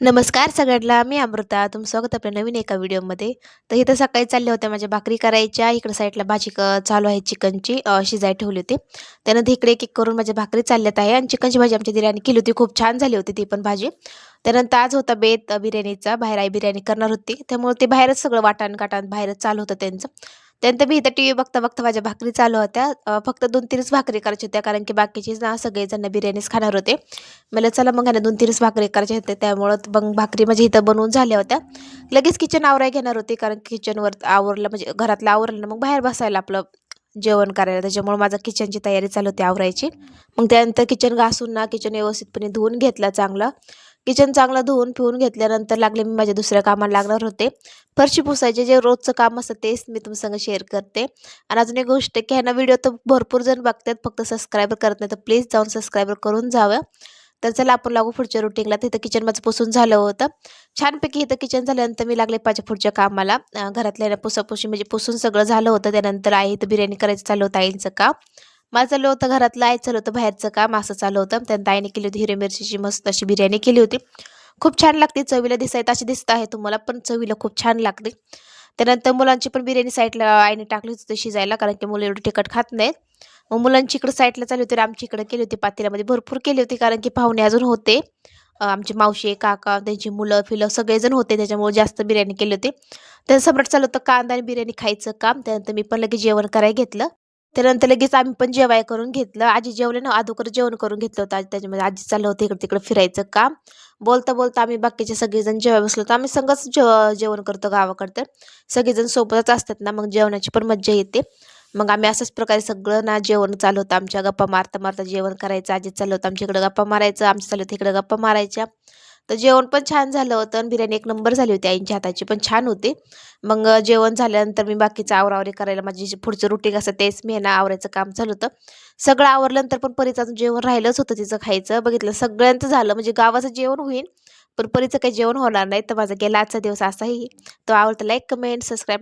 नमस्कार सगळ्यांना, मी अमृता. तुमचं स्वागत आहे आपल्या नवीन एका व्हिडिओमध्ये. तर इथं सकाळी चालल्या होत्या माझ्या भाकरी करायच्या. इकडं साईडला भाजी चालू आहे चिकनची शिजाय ठेवली होती. त्यानंतर इकडे एक-एक करून माझ्या भाकरी चालल्यात आहे आणि चिकनची भाजी आमच्या दिराने केली होती. खूप छान झाली होती ती पण भाजी. त्यानंतर आज होता बेत बिर्याणीचा. बाहेर आई बिर्याणी करणार होती. त्यामुळे ते बाहेरच सगळं वाटण-काटण बाहेरच चालू होतं त्यांचं. त्यानंतर मी इथं टीव्ही बघता-बघता माझ्या भाकरी चालू होत्या. फक्त 2-3च भाकरी करायच्या होत्या कारण की बाकीचे ना सगळेजण बिर्याणीच खाणार होते. म्हणलं चला मग ह्याला 2-3च भाकरी करायच्या होत्या त्यामुळं मग भाकरी माझ्या इथं बनवून झाल्या होत्या. लगेच किचन आवरायला घेणार होते कारण किचनवर आवरलं म्हणजे घरातलं आवरलं ना मग बाहेर बसायला आपलं जेवण करायला. त्याच्यामुळे माझं किचनची तयारी चालू होती आवरायची. मग त्यानंतर किचन घासून ना किचन व्यवस्थितपणे धुवून घेतला चांगला. किचन चांगलं धुवून पिऊन घेतल्यानंतर लागले मी माझ्या दुसऱ्या कामाला लागणार होते. फरशी पुसायचे जे रोजचं काम असतं तेच मी तुमच्यासंग शेअर करते. आणि अजून एक गोष्ट की ह्यांना व्हिडिओ तर भरपूर जण बघतात फक्त सबस्क्राईब करत नाही तर प्लीज जाऊन सबस्क्राईब करून जावं. तर चला आपण लागू पुढच्या रुटीनला. तिथं किचन माझं पुसून झालं होतं. छानपैकी इथं किचन झाल्यानंतर मी लागले माझ्या पुढच्या कामाला. घरातल्या पुसापुशी म्हणजे पुसून सगळं झालं होतं. त्यानंतर आई इथं बिर्याणी करायचं चालू होतं आईंचं काम. माझं चालू होतं घरातलं, आई चालू होतं बाहेरचं काम असं चालू होतं. त्यानंतर आईने केली होती हिरवी मिरचीची मस्त अशी बिर्याणी केली होती. खूप छान लागते चवीला दिसायला अशी दिसत आहे तुम्हाला पण चवीला खूप छान लागते. त्यानंतर मुलांची पण बिर्याणी साईडला आईने टाकली होती शिजायला कारण की मुलं एवढं तिखट खात नाहीत. मग मुलांची इकडे साईडला चालू होती आणि आमची इकडे केली होती पातेल्यामध्ये भरपूर केली होती कारण की पाहुणे अजून होते. आमचे मावशी, काका, त्यांची मुलं-फिलं सगळेजण होते त्याच्यामुळे जास्त बिर्याणी केली होती. तर सम्राट चालू होतं कांदा आणि बिर्याणी खायचं काम. त्यानंतर मी पण लगेच जेवण करायला घेतलं. त्यानंतर लगेच आम्ही पण जेवाय करून घेतलं. आजी जेवले ना अगोदर जेवण करून घेतलं होतं. त्याच्यामध्ये आजी चाललं होतं इकडं-तिकडं फिरायचं काम. बोलता-बोलता आम्ही बाकीचे सगळेजण जेवायला बसलो होतो. आम्ही संगच जेवण करतो गावाकडं सगळेजण सोबतच असतात ना, मग जेवणाची पण मज्जा येते. मग आम्ही अशाच प्रकारे सगळं ना जेवण चालू होतं आमच्या गप्पा मारता-मारता जेवण करायचं. आजी चाललं होतं आमच्या इकडं गप्पा मारायचं, आमचं चाललं होतं इकडं गप्पा मारायच्या. तर जेवण पण छान झालं होतं आणि बिर्याणी एक नंबर झाली होती. आईंच्या हाताची पण छान होती. मग जेवण झाल्यानंतर मी बाकीचं आवराआवरी करायला माझी जे पुढचं रुटीन असतं तेच मी आहे ना आवरायचं काम चालू होतं. सगळं आवरल्यानंतर पण परीचं अजून जेवण राहिलंच होतं तिचं खायचं. बघितलं सगळ्यांचं झालं म्हणजे गावाचं जेवण होईल, पण परीचं काही जेवण होणार नाही. तर माझा गेला आजचा दिवस असाही. तो आवडता लाईक, कमेंट, सबस्क्राईब